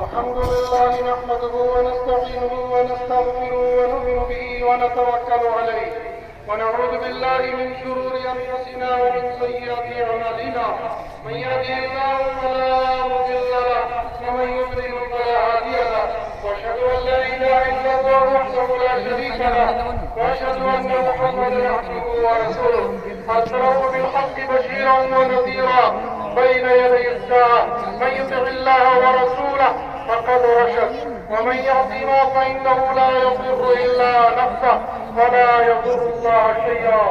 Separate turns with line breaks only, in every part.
الحمد لله نحمده ونستعينه ونستغفره ونؤمن به ونتوكل عليه ونعوذ بالله من شرور انفسنا ومن سيئات اعمالنا من يهده الله فلا مضل له ومن يضلل فلا هادي له واشهد ان لا اله الا الله وحده لا شريك له واشهد ان محمدا عبده ورسوله ارسله بالحق بشيرا ونذيرا بين يدي الساعه من يطع الله ورسوله فقد رشد ومن يعصنا فانه لا يضر الا نفسه ولا يضر الله شيئا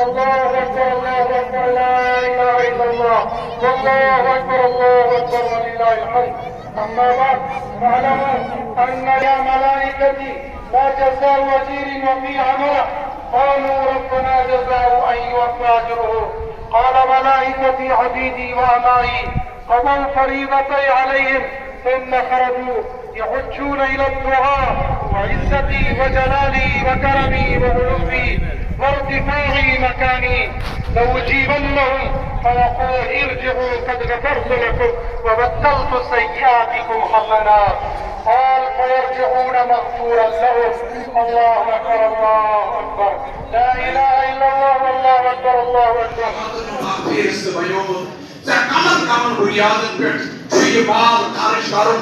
الله اكبر الله اكبر لا اله الا الله والله اكبر ولله الحمد اما بعد فاعلموا ان يا ملائكتي لا جزاء وزير وفي عمله قالوا ربنا جزاء ان يوفى اجره قال ملائكتي عبيدي وامائي قضوا فريضتي عليهم ثم خرجوا يحجون الى الدعاء وعزتي وجلالي وكرمي وعلوي وارتفاع مكاني لأجيبنهم فيقول ارجعوا قد غفرت لكم وبدلت سيئاتكم حسنات قال فيرجعون مغفورا لهم الله اكبر الله اكبر لا اله الا الله والله اكبر الله اكبر
kaman bunyadın pet şu mal karışlarım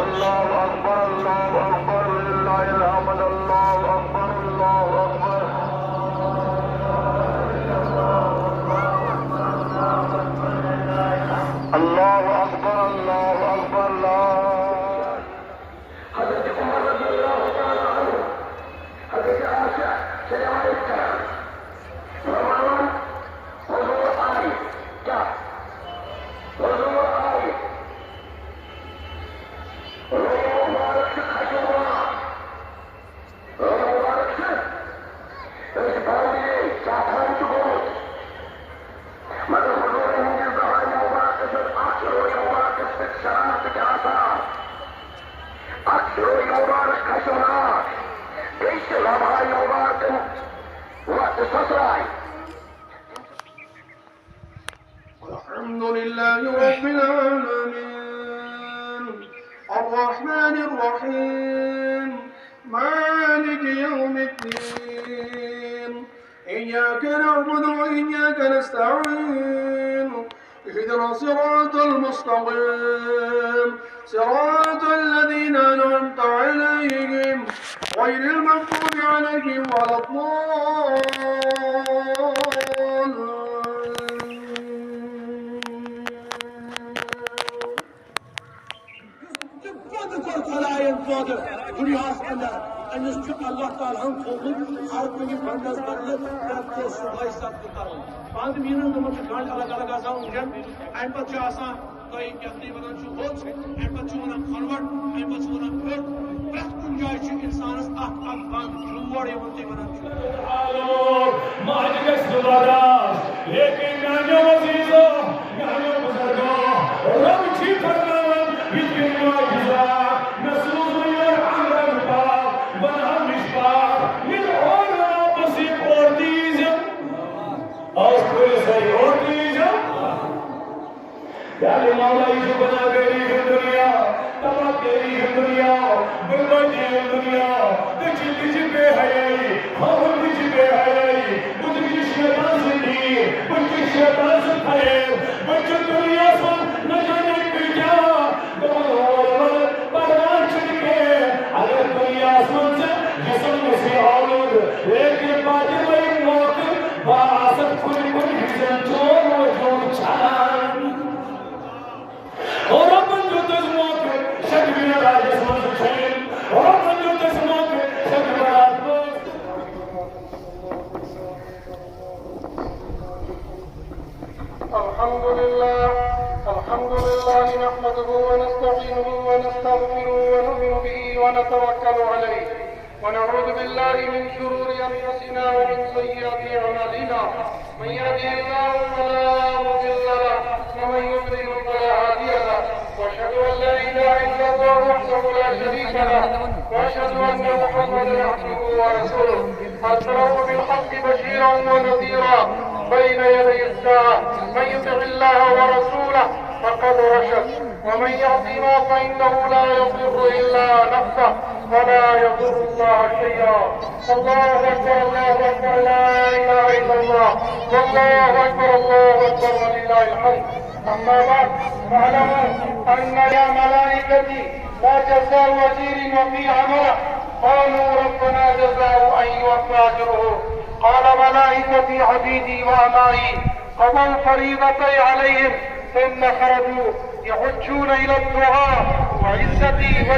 الله اكبر الله اكبر لله الحمد الله اكبر الله اكبر الله اكبر الله اكبر لا حضرت عمر رضي الله تعالى عنه حضرت عائشة سلام عليكم فرمان حضور آئی کیا حضور آئی روح مبارک سے خشم ہونا روح مبارک سے اس بھائی چاہاں چکوت مگر حضور انجل بہائی مبارک سے آخر روح مبارک سے شرانت کے آسان آخر روح مبارک خشمناک کیسے لبھائی مبارک وقت سسرائی الحمد لله رب العالمين الرحمن الرحيم مالك يوم الدين إياك نعبد وإياك نستعين اهدنا الصراط المستقيم صراط الذين أنعمت عليهم غير المغضوب عليهم ولا الضالين Dünyası ender. Endüz çünkü Allah Teala'nın kolu, halkını bandazlarını yaptığı subay saptıkları. Bazı birinin namazı kal alak azalınca, en paçı asan, kayıp yaptığı varan şu hoç, en paçı ona konvert, en paçı ona pört, bırak güncayçı insanız afgan, cumhur yaptığı varan şu.
Alor, maçı sulara, lekin nânyo azizo, nânyo buzargo, Rab çıkarlar, bitkin muaciza, nasıl uyar amram pa, bana mishpar, min ora basip ortizm, az say ortizm, yani Mevla'yı bana geri dünya, tabak geri dünya, bulmadı dünya, dıcı dıcı be hayai,
ونستعينه ونستغفره ونؤمن به ونتوكل عليه ونعوذ بالله من شرور أنفسنا ومن سيئات أعمالنا من يهده الله فلا مضل له ومن يضلل فلا هادي له وأشهد أن لا إله إلا الله وحده لا شريك له وأشهد أن محمدا عبده ورسوله أرسله بالحق بشيرا ونذيرا بين يدي الساعة من يطع الله ورسوله فقد رشد ومن يعصما فإنه لا يضر إلا نفسه ولا يضر الله شيئا الله أكبر الله أكبر لا إله إلا الله والله أكبر ولله الحمد أما بعد فاعلموا أن يا ملائكتي لا جزاء أجير وفي عمله قالوا ربنا جزاء أن يوفى أجره قال ملائكتي عبيدي وأمائي قضوا الفريضتي عليهم ثم خرجوا يحجون إلى الدعاء وعزتي